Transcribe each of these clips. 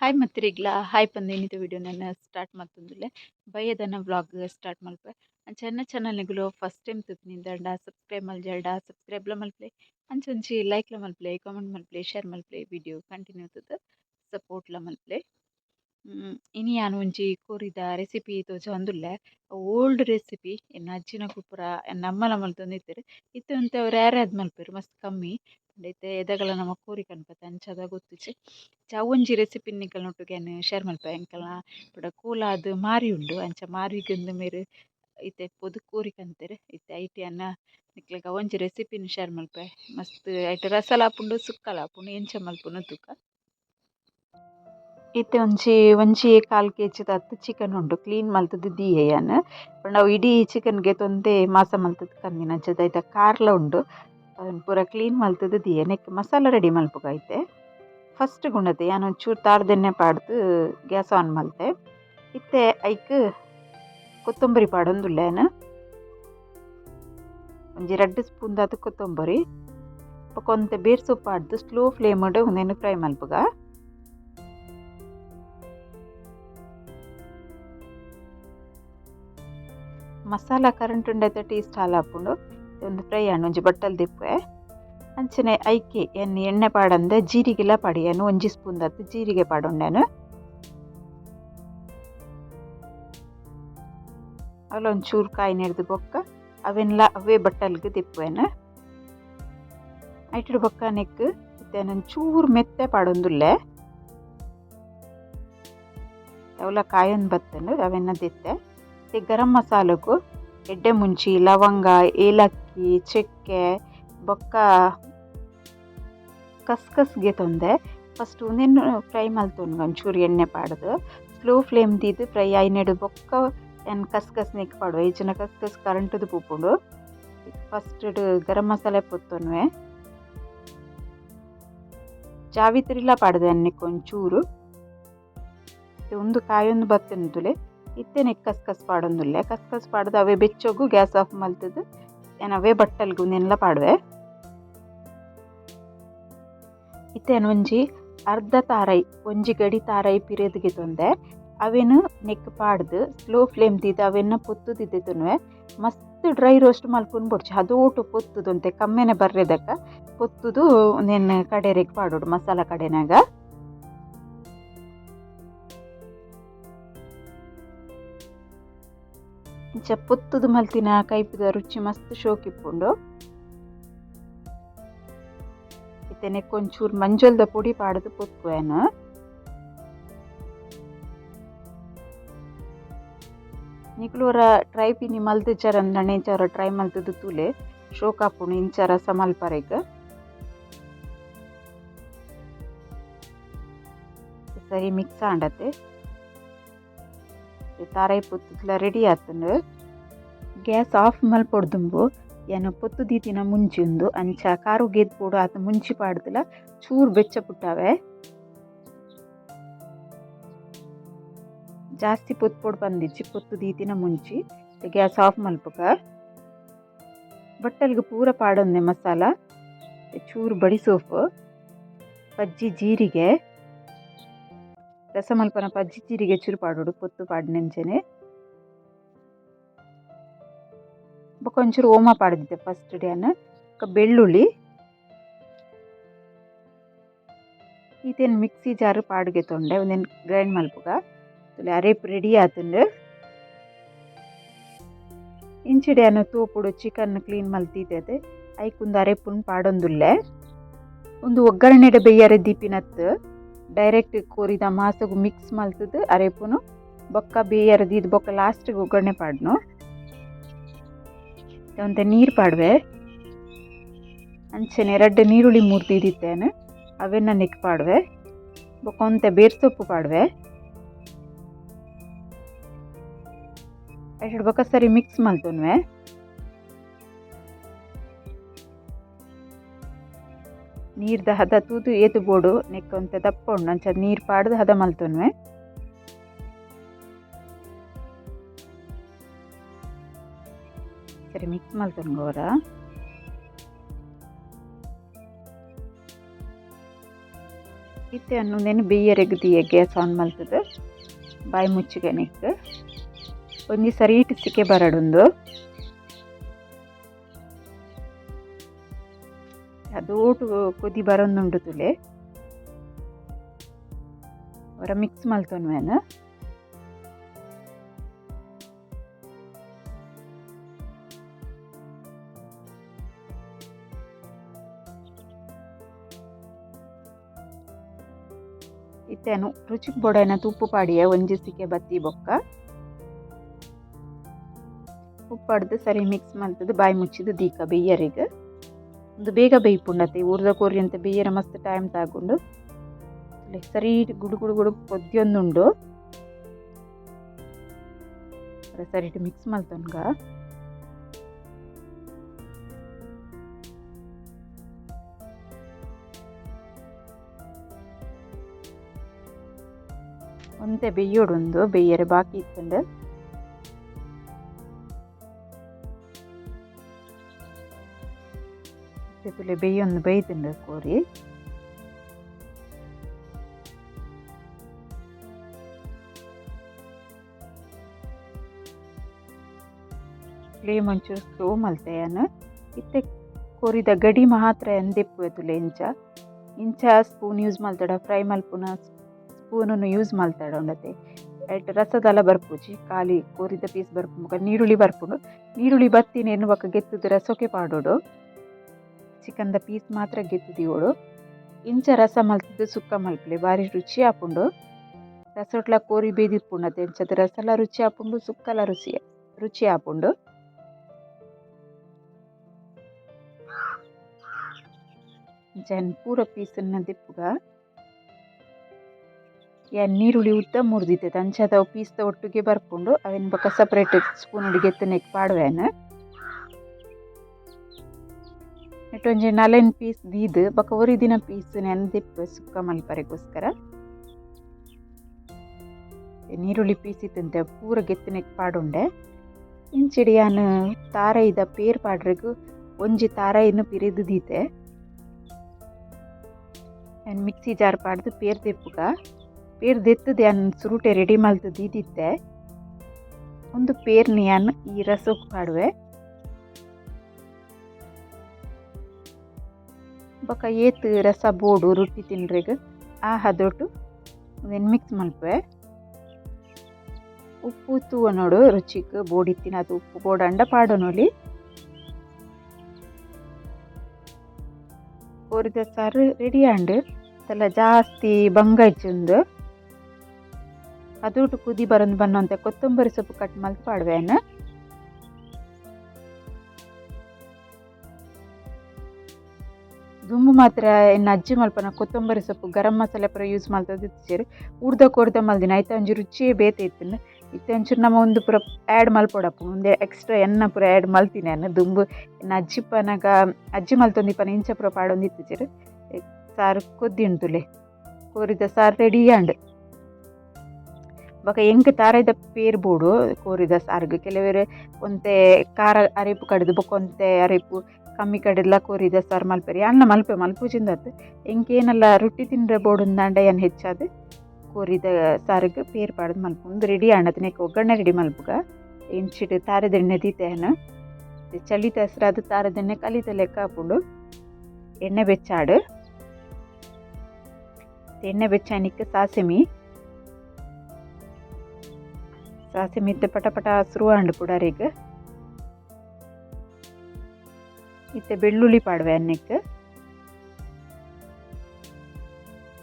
Hi ಮತ್ತಿರಿಗ್ಲ hi ಪಂದು ಇನ್ನಿತ ವಿಡಿಯೋ ನನ್ನ ಸ್ಟಾರ್ಟ್ ಮಾಡ್ತಂದಿಲ್ಲ ಬಯ್ಯದನ್ನ ವ್ಲಾಗ್ ಸ್ಟಾರ್ಟ್ ಮಲ್ಪೆ ಅಂಚನ್ನ ಚಾನಲ್ನಿಗುಲು ಫಸ್ಟ್ ಟೈಮ್ ತುಪ್ನಿಂದ ಸಬ್ಸ್ಕ್ರೈಬ್ ಮಲ್ಜಲ್ಡ ಸಬ್ಸ್ಕ್ರೈಬ್ಲ ಮಲ್ಪಲೆ ಅಂಚೊಂಜಿ ಲೈಕ್ಲ ಮಲ್ಪಲೆ ಕಾಮೆಂಟ್ ಮಲ್ಪಲೆ ಶೇರ್ ಮಲ್ಪಲೆ ವಿಡಿಯೋ ಕಂಟಿನ್ಯೂ ತದ ಸಪೋರ್ಟ್ಲ ಮಲ್ಪಲೆ ಇನಿ ಯಾನು ಒಂಜಿ ಕೊರಿದ ರೆಸಿಪಿ ತೋಜೊಂದುಲ್ಲೆ ಓಲ್ಡ್ ರೆಸಿಪಿ ಎನ್ನ ಅಜ್ಜಿನ ಕುಪುರ ಎನ್ನ ಅಮ್ಮಲ ಮಲ್ತೊಂದಿತ್ತೆರ್ ಇತ್ತೆ ಒಂತೆ ರ್ಯಾದ್ ಮಲ್ಪೆರ್ ಮಸ್ತ್ ಕಮ್ಮಿ ಐತೆ ಎದಗಲ ನಮ ಕೋರಿ ಕನ್ಪತೆ ಅಂಚದ ಗೊತ್ತಿಜ್ಜಿ ಒಂಜಿ ರೆಸಿಪಿ ನಿಕಲ್ನೊಟ್ಟುಗೆ ಶೇರ್ ಮಲ್ಪೆ ಎಂಕಲ್ನ ಪುಡ ಕೂಲಾದ್ ಮಾರಿ ಉಂಡು ಅಂಚ ಮಾರಿಗೊಂದು ಮೇರು ಇತ್ತೆ ಪೊದು ಕೋರಿ ಕನ್ತೆರ್ ಇತ್ತೆ ಐಟಿ ಅನ್ನ ನಿಕ್ಲೆಗ ಒಂಜಿ ರೆಸಿಪಿನ್ ಶೇರ್ ಮಲ್ಪೆ ಮಸ್ತ್ ಐಟ್ ರಸಲಾಪುಂಡು ಸುಕ್ಕಲಾಪುಂಡು ಎಂಚ ಮಲ್ಪುನು ತೂಕ ಇತ್ತೆ ಒಂಜಿ 1 kg ಅತ್ತು ಚಿಕನ್ ಉಂಡು ಕ್ಲೀನ್ ಮಲ್ತುದು ದೀಯೆಯನ್ ನಾವು ಇಡೀ ಚಿಕನ್ಗೆ ತೊಂದೆ ಮಾಸ ಮಲ್ತುದು ಕಂದಿನ ಅಂಚದ ಐತ ಕಾರ್ಲ ಉಂಡು ಅದನ್ನು ಪೂರ ಕ್ಲೀನ್ ಮಲ್ತುದು ದೀಯೆ ನೆಕ್ ಮಸಾಲ ರೆಡಿ ಮಲ್ಪುಗ ಐತೆ ಫಸ್ಟ್ ಗುಣತೆ ಯಾನು ಒಂಚೂರು ತಾರ್ದೆಣ್ಣೆ ಪಾಡ್ದು ಗ್ಯಾಸ್ ಆನ್ ಮಲ್ತೆ ಇತ್ತೆ ಐಕ್ ಕೊತ್ತಂಬರಿ ಪಾಡೊಂದುಲ್ಲೇನು ಒಂಜಿ 2 ಸ್ಪೂನ್ ದಾತು ಕೊತ್ತಂಬರಿ ಕೊಂತೆ ಬೇರ್ ಸೊಪ್ಪು ಪಾಡ್ದು ಸ್ಲೋ ಫ್ಲೇಮ್ಡ್ ಒಂದೇನು ಫ್ರೈ ಮಲ್ಪುಗ ಮಸಾಲ ಕರೆಂಟ್ ಉಂಡೈತೆ ಟೇಸ್ಟ್ ಹಾಲಾಪುಂಡು ಒಂದು ಫ್ರೈ ಆಂಡ್ ಒಂಜಿ ಬಟ್ಟಲ್ ದಿಪ್ಪೆ ಅಂಚನೆ ಐಕೆ ಎಣ್ಣೆ ಪಾಡಂದೆ ಜೀರಿಗೆಲ ಪಡಿಯನು 1 ಸ್ಪೂನ್ ದತ್ತು ಜೀರಿಗೆ ಪಾಡೊಂಡೆನು ಅಲ್ಲ ಒಂಚೂರು ಕಾಯಿ ನೆಡ್ದು ಬೊಕ್ಕ ಅವೆಲ್ಲ ಅವೇ ಬಟ್ಟಲ್ಗೆ ದಿಪ್ಪುವೆನು ಐಟು ಬೊಕ್ಕ ನೆಕ್ ಇತ್ತೇನು ಚೂರು ಮೆತ್ತೆ ಪಾಡೊಂದುಲ್ಲೆ ಅವಲ ಕಾಯೊಂದು ಬತ್ತನು ಅವೆನ್ನ ದಿತ್ತೆ ಗರಂ ಮಸಾಲೆಗೂ ಎಡ್ಡೆ ಮುಂಚಿ ಲವಂಗ ಏಲಕ್ಕಿ ಚಕ್ಕೆ ಬೊಕ್ಕ ಕಸ್ಕಸ್ಗೆ ತೊಂದೆ ಫಸ್ಟ್ ಒಂದೇನು ಫ್ರೈ ಮಲ್ತೊನ್ಗ ಒಂಚೂರು ಎಣ್ಣೆ ಪಾಡ್ದು ಸ್ಲೋ ಫ್ಲೇಮ್ ದೀದು ಫ್ರೈ ಆಯ್ನೆಡು ಬೊಕ್ಕ ಏನು ಕಸ್ಕಸ್ ನೆಕ್ ಪಾಡುವ ಈಚಿನ ಕಸ್ಕಸ್ ಕರೆಂಟದು ಪೂಪುಂಡು ಫಸ್ಟ್ ಗರಂ ಮಸಾಲೆ ಪೊತ್ತೊನ್ವೆ ಜಾವಿತ್ರಿಲ ಪಾಡ್ದೆ ಅನ್ನಕ್ಕೆ ಒಂಚೂರು ಒಂದು ಕಾಯೊಂದು ಬತ್ತನುದುಲೆ ಇತ್ತೆ ನೆಕ್ ಕಸ್ಕಸ್ ಪಾಡೊಂದುಲ್ಲೆ ಕಸ್ಕಸ್ ಪಾಡ್ದು ಅವೇ ಬೆಚ್ಚೋಗು ಗ್ಯಾಸ್ ಆಫ್ ಮಲ್ತದು ಏನವೇ ಬಟ್ಟಲ್ಗು ನೆಲ್ಲ ಪಾಡುವೆ ಇತ್ತೇನು ಒಂಜಿ ಅರ್ಧ ತಾರೈ ಒಂಜಿ ಗಡಿ ತಾರೈ ಪಿರಿಯದ್ಗೆ ತೊಂದೆ ಅವೇನು ನೆಕ್ ಪಾಡ್ದು ಸ್ಲೋ ಫ್ಲೇಮ್ ದೀದು ಅವೆನ್ನ ಪೊತ್ತುದಿದ್ದೆ ತೊನ್ವೆ ಮಸ್ತ್ ಡ್ರೈ ರೋಸ್ಟ್ ಮಲ್ಪುನ್ ಬೊಡ್ಚಿ ಅದೋಟು ಪೊತ್ತುದು ಅಂತೆ ಕಮ್ಮೆನೆ ಬರ್ರೆದಕ್ಕ ಪೊತ್ತುದು ಒಂದೇನು ಕಡೆರೆಗ್ ಪಾಡೋಡು ಮಸಾಲ ಕಡೆನಾಗ ಇಂಚ ಪೊತ್ತುದು ಮಲ್ತಿನ ಕೈಪಿದ ರುಚಿ ಮಸ್ತ್ ಶೋಕಿಪ್ಪುಂಡು ಇತ್ತೆ ನೆಕ್ ಒಂಚೂರು ಮಂಜಲ್ದ ಪುಡಿ ಪಾಡ್ದು ಪೊತ್ತುವೆನು ನಿಕ್ಲೂರ ಟ್ರೈ ಪಿನಿ ಮಲ್ತಿಚಾರ ಅಂದಣೇಚಾರ ಟ್ರೈ ಮಲ್ತದು ತೂಲೆ ಶೋಕಾಪುಣು ಇಂಚ ರಸ ಮಲ್ಪರೆಗ್ ಸರಿ ಮಿಕ್ಸ್ ಆಂಡತೆ ತಾರೈ ಪೊತ್ತುಲ ರೆಡಿ ಆತಂಡು ಗ್ಯಾಸ್ ಆಫ್ ಮಲ್ಪೊಡ್ದುಂಬು ಏನು ಪೊತ್ತು ದೀತಿನ ಮುಂಚಿ ಉಂದು ಅಂಚ ಕಾರು ಗೇದ್ ಪೋಡು ಆತ ಮುಂಚಿ ಪಾಡ್ದಲ ಚೂರು ಬೆಚ್ಚ ಪುಟ್ಟಾವೆ ಜಾಸ್ತಿ ಪೊತ್ತು ಪೊಡು ಬಂದಿಜ್ಜಿ ಪೊತ್ತು ದೀತಿನ ಮುಂಚಿ ಗ್ಯಾಸ್ ಆಫ್ ಮಲ್ಪುಗ ಬಟ್ಟಲ್ಗೆ ಪೂರ ಪಾಡೊಂದೆ ಮಸಾಲ ಚೂರು ಬಡಿ ಸೋಪು ಪಜ್ಜಿ ಜೀರಿಗೆ ರಸ ಮಲ್ಪನ ಪಜ್ಜಿ ಜೀರಿಗೆ ಚೂರು ಪಾಡೋಡು ಪೊತ್ತು ಪಾಡಿನೆಂಚೆನೆ ಒಂಚೂರು ಓಮ ಪಾಡ್ದಿದ್ದೆ ಫಸ್ಟ್ ಡೇನ ಬೆಳ್ಳುಳ್ಳಿ ಈತೇನು ಮಿಕ್ಸಿ ಜಾರು ಪಾಡ್ಗೆ ತೊಂಡೆ ಒಂದೇನು ಗ್ರೈಂಡ್ ಮಲ್ಪುಗ ಅರೇಪ್ ರೆಡಿ ಆತಂಡು ಇಂಚಿಡೆಯನ್ನು ತೂಪುಡು ಚಿಕನ್ ಕ್ಲೀನ್ ಮಲ್ತಿದ್ದೆ ಐಕೊಂದು ಅರೆಪುನ್ ಪಾಡೊಂದುಲ್ಲೆ ಒಂದು ಒಗ್ಗರಣೆಡೆ ಬೇಯರೆ ದೀಪಿನತ್ತು ಡೈರೆಕ್ಟ್ ಕೋರಿದ ಮಾಸಗು ಮಿಕ್ಸ್ ಮಲ್ತದು ಅರೆಪುನು ಬೊಕ್ಕ ಬೇಯರೆ ದೀದು ಬೊಕ್ಕ ಲಾಸ್ಟಿಗೆ ಒಗ್ಗರಣೆ ಪಾಡ್ನು ಒಂತೆ ನೀರು ಪಾಡುವೆ ಅಂಚನೆ 2 ನೀರುಳ್ಳಿ ಮೂರ್ತಿದಿತ್ತೇನು ಅವೆನ್ನ ನೆಕ್ ಪಾಡುವೆ ಬೊಕ್ಕ ಒಂತೆ ಬೇರ್ ಸೊಪ್ಪು ಪಾಡುವೆ ಐಟ್ ಬೊಕ್ಕ ಸರಿ ಮಿಕ್ಸ್ ಮಲ್ತೊನ್ವೆ ನೀರ್ದ ಹದ ತೂದು ಏತು ಬೋಡು ನೆಕ್ ಒಂತೆ ದಪ್ಪ ಉಂಡು ಅಂಚ ನೀರು ಪಾಡ್ದು ಹದ ಮಲ್ತೊನ್ವೆ ಸರಿ ಮಿಕ್ಸ್ ಮಲ್ತೊನ್ಗೋರ ಇತ್ತೆ ಅನ್ನೊಂದೇನು ಬೇಯರೆಗ್ದಿಯ ಗ್ಯಾಸ್ ಆನ್ ಮಲ್ತದ ಬಾಯಿ ಮುಚ್ಚಿಗೆ ನೆಕ್ ಒಂಜಿ ಸರಿ ಸಿಕ್ಕೆ ಬರಡುಂದು ಅದೋಟು ಕೊದಿ ಬರೊಂದುಂಡು ತುಲೆ ಅವರ ಮಿಕ್ಸ್ ಮಲ್ತೊನ್ವೇನ ಇತ್ತೇನು ರುಚಿಗೆ ಬೋಡೈನ ತುಪ್ಪು ಪಾಡಿಯ ಒಂಜಿ ಸಿಕ್ಕೆ ಬತ್ತಿ ಬೊಕ್ಕ ಉಪ್ಪಡ್ದು ಸರಿ ಮಿಕ್ಸ್ ಮಲ್ತದು ಬಾಯಿ ಮುಚ್ಚಿದು ದೀಕ ಬೇಯರಿಗೆ ಒಂದು ಬೇಗ ಬೇಯ್ಪುಂಡತೆ ಊರ್ದ ಕೋರಿ ಅಂತ ಬೇಯರ ಮಸ್ತ್ ಟೈಮ್ ತಗೊಂಡು ಸರಿ ಗುಡು ಗುಡು ಗುಡು ಕೊದ್ದಿಯೊಂದುಂಡು ಸರಿ ಮಿಕ್ಸ್ ಮಲ್ತೊನ್ಗ ಒಂತೆ ಬೇಯೋಡೊಂದು ಬೇಯರೆ ಬಾಕಿ ಇತ್ತಂಡು ತುಲೆ ಬೇಯೊಂದು ಬೇಯ್ತುಂಡು ಕೋರಿ ಫ್ಲೇಮ್ ಒಂಚೂರು ಸ್ಲೋ ಮಲ್ತೆಯನು ಇತ್ತೆ ಕೊರಿದ ಗಡಿ ಮಾತ್ರ ಎಂದೆಪ್ಪು ತುಲೆ ಇಂಚ ಸ್ಪೂನ್ ಯೂಸ್ ಮಲ್ತಡ ಫ್ರೈ ಮಲ್ಪುನ ಸ್ಪೂನನ್ನು ಯೂಸ್ ಮಲ್ತಾಡ ಉಂಡತೆ ಐಟ್ ರಸದಲ್ಲ ಬರ್ಪುಜಿ ಖಾಲಿ ಕೊರಿದ ಪೀಸ್ ಬರ್ಪು ಮುಖ ನೀರುಳ್ಳಿ ಬರ್ಪುಂಡು ನೀರುಳ್ಳಿ ಬತ್ತಿನ ಎನ್ನುವಕ್ಕ ಗೆತ್ತುದು ರಸೋಕೆ ಪಾಡೋಡು ಚಿಕನ್ದ ಪೀಸ್ ಮಾತ್ರ ಗೆತ್ತುದಿಯೋಡು ಇಂಚ ರಸ ಮಲ್ತಿದ್ದು ಸುಕ್ಕ ಮಲ್ಪಲೆ ಬಾರಿ ರುಚಿ ಆಪುಂಡು ರಸೊಟ್ಲ ಕೋರಿ ಬೇದಿಪ್ಪುಂಡತೆ ಇಂಚದ ರಸಲ ರುಚಿ ಆಪುಂಡು ಸುಕ್ಕಲ ರುಚಿ ಆಪುಂಡು ಜನ್ ಪೂರ ಪೀಸನ್ನ ದಿಪ್ಪುಗ ನೀರುಳ್ಳಿ ಉದ್ದ ಮುರಿದಿತ್ತೆ ಅಂಚದ ಪೀಸ್ದ ಒಟ್ಟಿಗೆ ಬರ್ಕೊಂಡು ಅವೇನು ಬಕ್ಕ ಸಪ್ರೇಟ್ ಸ್ಪೂನ್ ಉಡಿಗೆ ಎತ್ತನೆಕ್ ಪಾಡುವೇನು ನೆಟ್ಟೊಂಜಿ 4 ಪೀಸ್ ದೀದು ಬಕ್ಕ ಒರಿ ದಿನ ಪೀಸ್ ನೆಂದಿಪ್ಪು ಸುಕ್ಕ ಮಲ್ಪರೆಗೋಸ್ಕರ ನೀರುಳ್ಳಿ ಪೀಸ್ ಇತ್ತಂತೆ ಪೂರ ಗೆತ್ತನೆಕ್ ಪಾಡುಂಡೆ ಇಂಚಿಡಿ ಯಾನು ತಾರೈದ ಪೇರ್ ಪಾಡ್ರೆಗು ಒಂಜಿ ತಾರೈನು ಪಿರಿದು ದೀತೆ ಮಿಕ್ಸಿ ಜಾರ್ ಪಾಡ್ದು ಪೇರ್ ತೆಪ್ಪುಗ ಪೇರ್ ದೆತ್ತದು ಯಾನ್ ಸುರುಟೆ ರೆಡಿ ಮಲ್ತು ದೀದಿತ್ತೆ ಒಂದು ಪೇರ್ನಿ ಯಾನ್ ಈ ರಸಕ್ಕೆ ಪಾಡುವೆ ಬೊಕ ಏತ್ ರಸ ಬೋಡು ರೊಟ್ಟಿ ತಿನ್ರೆಗ್ ಆ ಹದೊಟ್ಟು ಅದನ್ನು ಮಿಕ್ಸ್ ಮಲ್ಪೆ ಉಪ್ಪು ತೂವ ನೋಡು ರುಚಿಕ್ ಬೋಡಿತ್ತಿನ ಅದು ಉಪ್ಪು ಬೋಡಂಡ ಪಾಡೋನೊಲಿ ಕೋರಿದ ಸಾರು ರೆಡಿ ಆಂಡ್ ಅದೆಲ್ಲ ಜಾಸ್ತಿ ಬಂಗೈಚುಂದು ಅದೊಟ್ಟು ಕುದಿ ಬರೋದು ಬನ್ನೊಂತೆ ಕೊತ್ತಂಬರಿ ಸೊಪ್ಪು ಕಟ್ ಮಲ್ತು ಪಾಡುವೇನು ದುಂಬು ಮಾತ್ರ ಇನ್ನು ಅಜ್ಜಿ ಮಲ್ಪನ ಕೊತ್ತಂಬರಿ ಸೊಪ್ಪು ಗರಂ ಮಸಾಲೆ ಪುರ ಯೂಸ್ ಮಲ್ತದ್ದು ಸೇರಿ ಉಡ್ದ ಕೊಡ್ದ ಮಲ್ದಿನ ಆಯ್ತು ಒಂಜಿ ರುಚಿಯೇ ಬೇತೆ ಇತ್ತು ಇತ್ತೆ ಒಂಚೂರು ನಮ್ಮ ಒಂದು ಪುರ ಆ್ಯಡ್ ಮಲ್ಪೊಡಪ್ಪು ಮುಂದೆ ಎಕ್ಸ್ಟ್ರಾ ಎನ್ನ ಪುರ ಆ್ಯಡ್ ಮಲ್ತೀನಿ ನಾನು ದುಂಬು ಇನ್ನು ಅಜ್ಜಿ ಪನಗ ಅಜ್ಜಿ ಮಲ್ತೊಂದಿಪ್ಪನ ಇಂಚ ಪುರ ಪಾಡೊಂದಿತ್ತು ಸೇರಿ ಸಾರು ಕೊದ್ದಿ ಉಂಟುಲೆ ಕೋರಿದ ಸಾರು ರೆಡಿ ಆಂಡ್ ಬೊಕ ಎಂಕ್ ತಾರೈದ ಪೇರ್ ಬೋಡು ಕೋರಿದ ಸಾರ್ಗ್ ಕೆಲವೇರೆ ಒಂತೆ ಖಾರ ಅರೆಪು ಕಡಿದು ಬೊಕ ಒಂತೆ ಅರೆಪು ಕಮ್ಮಿ ಕಡಿದ್ಲ ಕೋರಿದ ಸಾರು ಮಲ್ಪೆರಿ ಅನ್ನ ಮಲ್ಪುಜಿಂದತ್ತು ಎಂಕೇನಲ್ಲ ರೊಟ್ಟಿ ತಿಂದ್ರೆ ಬೋಡುಂದಾಂಡ ಏನು ಹೆಚ್ಚಾದ ಕೋರಿದ ಸಾರಿಗೆ ಪೇರ್ ಪಾಡ್ದು ಮಲ್ಪು ಒಂದು ರೆಡಿ ಆಣತನೇಕ ಒಗ್ಗರಣೆ ರೆಡಿ ಮಲ್ಪುಗ ಇಂಚಿಟ್ಟು ತಾರದೆಣ್ಣೆ ದೀತೇನು ಚಳಿತ ಹೆಸರಾದ ತಾರದೆಣ್ಣೆ ಕಲಿತ ಲೆಕ್ಕ ಹಾಕೊಂಡು ಎಣ್ಣೆ ಬೆಚ್ಚಾಡು ಎಣ್ಣೆ ಬೆಚ್ಚಾನಿಕ್ಕೆ ಸಾಸಿಮಿ ಇತ್ತೆ ಪಟ ಹಸ್ರು ಹಂಡು ಪುಡಾರಿಗೆ ಇತ್ತೆ ಬೆಳ್ಳುಳ್ಳಿ ಪಾಡುವೆ ಅನ್ನಕ್ಕೆ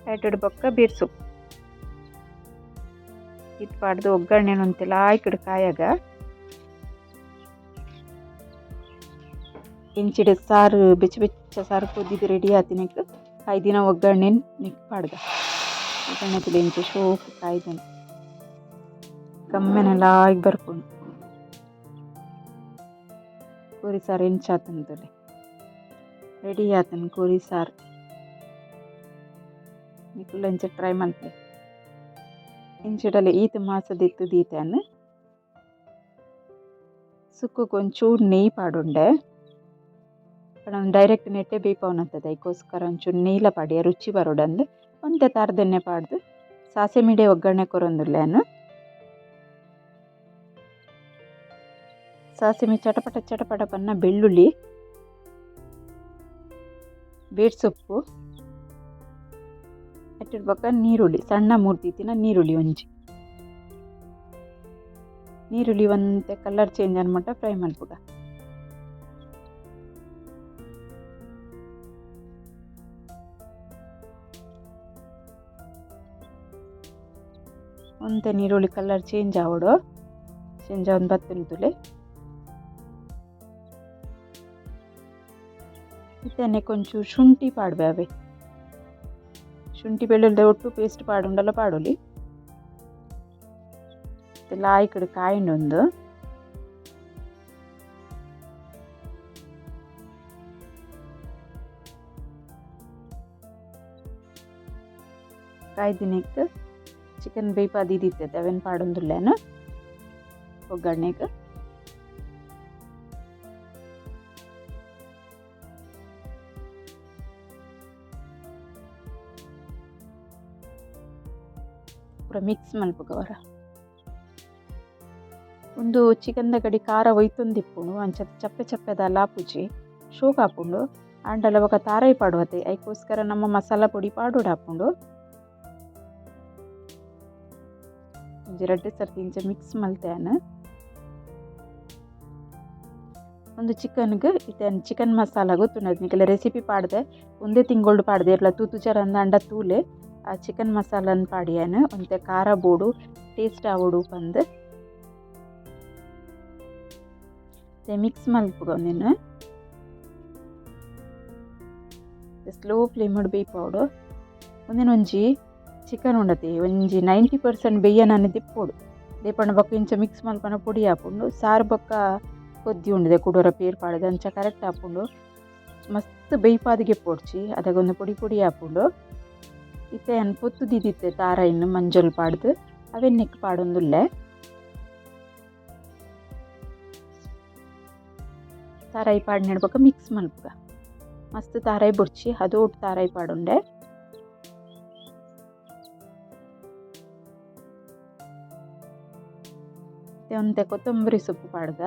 ಐಟಡ್ ಬೊಕ್ಕ ಬೀರ್ಸು ಇದು ಪಾಡ್ದು ಒಗ್ಗರಣೆ ಅಂತೆಲ್ಲ ಆಯ್ಕಡು ಕಾಯಾಗ ಇಂಚಿಡ ಸಾರು ಬೆಚ್ಚ ಸಾರು ಕುದ್ದಿದ್ದು ರೆಡಿ ಆತಿನಕ್ಕೆ 5 ದಿನ ಒಗ್ಗರಣೆ ನಿಕ್ ಪಾಡ್ದ ಒಗ್ಗರಣೆ ತುಲೆ ಇಂಚು ಶೋಕು ಕಾಯ್ದನು ಕಮ್ಮೆನೆಲ್ಲ ಆಗಿ ಬರ್ಕೊಂಡು ಕೋರಿ ಸಾರು ಎಂಚಾತಂತಲೆ ರೆಡಿ ಆತನ ಕೋರಿ ಸಾರು ನಿಕ್ಕುಲ್ಲ ಇಂಚ ಟ್ರೈ ಮಲ್ಪೆ ಇಂಚಿಡಲೆ ಈತ ಮಾಸದಿತ್ತು ದೀತೆಯನ್ನು ಸುಕ್ಕಕ್ಕೆ ಒಂಚೂರು ನೆಯ್ಯಿ ಪಾಡುಂಡೆ ಡೈರೆಕ್ಟ್ ನೆಟ್ಟೆ ಬೇಯ್ಪವನತ್ತದ ಅದಕ್ಕೋಸ್ಕರ ಒಂಚೂರು ನೆಯ್ಲ ಪಾಡಿಯ ರುಚಿ ಬರೋಡಂದು ಒಂತೆ ತಾರದೆಣ್ಣೆ ಪಾಡ್ದು ಸಾಸೆ ಮಿಡೆ ಒಗ್ಗರಣೆ ಕೊರೊಂದುಲ್ಲೇನು. ಸಾಸಿಮೆ ಚಟಪಟ ಚಟಪಟ ಪನ್ನ ಬೆಳ್ಳುಳ್ಳಿ, ಬೇಡ್ ಸೊಪ್ಪು ಅಟ್ಟಿರ್ಬೇಕ ನೀರುಳ್ಳಿ ಸಣ್ಣ ಮೂರ್ತಿತ್ತಿನ ನೀರುಳ್ಳಿ ಒಂಜಿ ನೀರುಳ್ಳಿ ಒಂತೆ ಕಲರ್ ಚೇಂಜ್ ಅನ್ಮಟ್ಟ ಫ್ರೈ ಮಲ್ಪುಗ. ಒಂತೆ ನೀರುಳ್ಳಿ ಕಲರ್ ಚೇಂಜ್ ಆವಡು ಚೇಂಜ್ ಒಂದು ಬತ್ತುಂತುಲೆ ಇತ್ತನೆ ಕೊಂಚೂರು ಶುಂಠಿ ಪಾಡ್ಬೆ ಅವೆ ಶುಂಠಿ ಬೆಳ್ಳುಳ್ಳಿ ಒಟ್ಟು ಪೇಸ್ಟ್ ಪಾಡುಂಡಲ್ಲ ಪಾಡೋಲಿ ಲಾಯ್ ಕಡೆ ಕಾಯಿಂಡೊಂದು ಕಾಯ್ದಿನೆಕ್ ಚಿಕನ್ ಬೇಯ್ಪಾದಿದ್ದಿತ್ತೆ ಅವೇನು ಪಾಡೊಂದುಲ್ಲೇನು ಒಗ್ಗರಣೆಗೆ. ಪೂರ ಮಿಕ್ಸ್ ಮಲ್ಪುಗವರ ಒಂದು ಚಿಕನ್ದ ಗಡಿ ಖಾರ ಒಯ್ತೊಂದಿಪ್ಪುಂಡು ಅಂಚ ಚಪ್ಪೆ ಚಪ್ಪೆದ ಲಾಪುಜಿ ಶೋಕ್ ಹಾಪುಂಡು ಆಂಡಲ ಬೊಕ ತಾರಾಯಿ ಪಾಡುವತೆ ಐಕೋಸ್ಕರ ನಮ್ಮ ಮಸಾಲ ಪೊಡಿ ಪಾಡೋಡು ಹಾಪುಂಡು ಒಂಜಿ 2 ಸರ್ತಿ ಇಂಚ ಮಿಕ್ಸ್ ಮಲ್ತೇನು. ಒಂದು ಚಿಕನ್ಗೆ ಇತ್ತೇನು ಚಿಕನ್ ಮಸಾಲ ಗೊತ್ತುಂಡದು ನಿಕ್ಕೆಲ್ಲ ರೆಸಿಪಿ ಪಾಡ್ದೆ ಒಂದೇ ತಿಂಗೊಳ್ಡು ಪಾಡ್ದೆ ಇರಲ್ಲ ತೂತು ಚರಂದ ಅಂಡ ತೂಲೆ ಆ ಚಿಕನ್ ಮಸಾಲನ್ ಪಾಡಿಯೇನು ಒಂತೆ ಖಾರ ಬೋಡು ಟೇಸ್ಟ್ ಆವೋಡು ಪಂದು ಮಿಕ್ಸ್ ಮಲ್ಪುಗ ಒಂದಿನ ಸ್ಲೋ ಫ್ಲೇಮಡ್ ಬೇಯ್ಪಾವಡು ಒಂದಿನ ಒಂಜಿ ಚಿಕನ್ ಉಂಡತಿ ಒಂಜಿ 90% ಬೇಯ್ಯನನೆ ತಿಪ್ಪೋಡು ದೇಪಣ್ಣ ಬೊಕ್ಕ ಇಂಚ ಮಿಕ್ಸ್ ಮಲ್ಪನ ಪೊಡಿ ಹಾಪುಂಡು ಸಾರು ಬೊಕ್ಕ ಕೊದ್ದಿ ಉಂಡಿದೆ ಕುಡೋರ ಪೇರ್ ಪಾಡ್ದೆ ಅಂಚ ಕರೆಕ್ಟ್ ಹಾಪುಂಡು ಮಸ್ತ್ ಬೇಯ್ಪಾದಿಗೆ ಪೋಡ್ಚಿ ಅದಕ್ಕೊಂದು ಪೊಡಿ ಪೊಡಿ ಹಾಪುಂಡು ಇತ್ತೆ ಅನ್ ಪೊತ್ತುದಿದ್ದಿತ್ತೆ ತಾರ ಇನ್ನು ಮಂಜಲ್ ಪಾಡ್ದು ಅವೆನ್ನೆಕ್ ಪಾಡೊಂದುಲ್ಲೆ ತಾರಾಯಿ ಪಾಡ್ ನೆಡ್ಬೇಕ ಮಿಕ್ಸ್ ಮಲ್ಪುಗ ಮಸ್ತ್ ತಾರಾಯಿ ಬುಡ್ಚಿ ಅದೋಟ್ ತಾರಾಯಿ ಪಾಡುಂಡೆ ಒಂತೆ ಕೊತ್ತಂಬರಿ ಸೊಪ್ಪು ಪಾಡ್ದ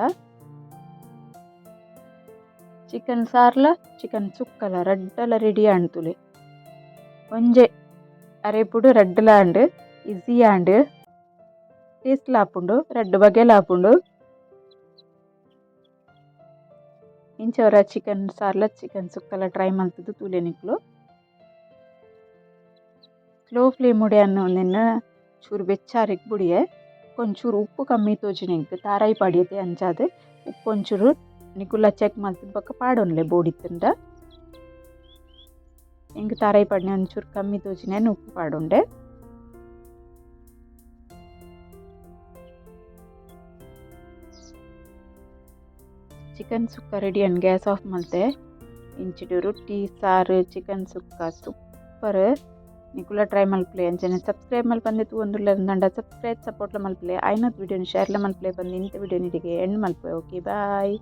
ಚಿಕನ್ ಸಾರ್ಲ ಚಿಕನ್ ಸುಕ್ಕಲ ರಡ್ಡಲ ರೆಡಿ ಆಣ್ತುಲೆ ಒಂಜೆ ಅರೆಪುಡು ರಡ್ಡಲ ಆಂಡ್ ಈಸಿ ಆಂಡ್ ಟೇಸ್ಟ್ ಲಾಪುಂಡು ರಡ್ಡು ಬಗೆಲ ಆಪುಂಡು ಇಂಚವರ ಚಿಕನ್ ಸಾರ್ಲ ಚಿಕನ್ ಸುಕ್ಕಲ ಟ್ರೈ ಮಲ್ತದು ತೂಲೆ ನಿಕ್ಲು ಸ್ಲೋ ಫ್ಲೇಮ್ ಉಡೆ ಅನ್ನೋ ಒಂದಿನ ಚೂರು ಬೆಚ್ಚಾರಿಕ್ ಬುಡಿಯೆ ಒಂಚೂರು ಉಪ್ಪು ಕಮ್ಮಿ ತೋಜಿನೆಂಕ್ ತಾರಾಯಿ ಪಾಡಿಯತೆ ಅಂಚಾದ ಉಪ್ಪು ಒಂಚೂರು ನಿಕುಲ್ಲ ಚೆಕ್ ಮಲ್ತದ ಬೊಕ್ಕ ಪಾಡೊನ್ಲೆ ಬೋಡಿತ್ತಂಡ ಎಂಕ್ ತಾರಾಯಿ ಪಾಡಿನ ಒಂಚೂರು ಕಮ್ಮಿ ತೋಜಿನೇನು ಉಪ್ಪು ಪಾಡುಂಡೆ ಚಿಕನ್ ಸುಕ್ಕ ರೆಡಿ ಅಂಡ್ ಗ್ಯಾಸ್ ಆಫ್ ಮಲ್ತೆ ಇಂಚಿಡು ರೊಟ್ಟಿ ಸಾರು ಚಿಕನ್ ಸುಕ್ಕ ಸೂಪರ್ ನಿಕುಲ ಟ್ರೈ ಮಲ್ಪ್ಲೆ ಅಂಚನೆ ಸಬ್ಸ್ಕ್ರೈಬ್ ಮಲ್ಪಂದೆ ತೂ ಒಂದುಲ್ಲ ನಂಡ ಸಬ್ಸ್ಕ್ರೈಬ್ ಸಪೋರ್ಟ್ಲ ಮಲ್ಪ್ಲೆ ಐನತ್ ವಿಡಿಯೋನ ಶೇರ್ಲ ಮಲ್ಪ್ಲೆ ಬಂದು ಇಂಥ ವಿಡಿಯೋ ನಿಡಿಗೆ ಎಂಡ್ ಮಲ್ಪೆ. ಓಕೆ ಬಾಯ್.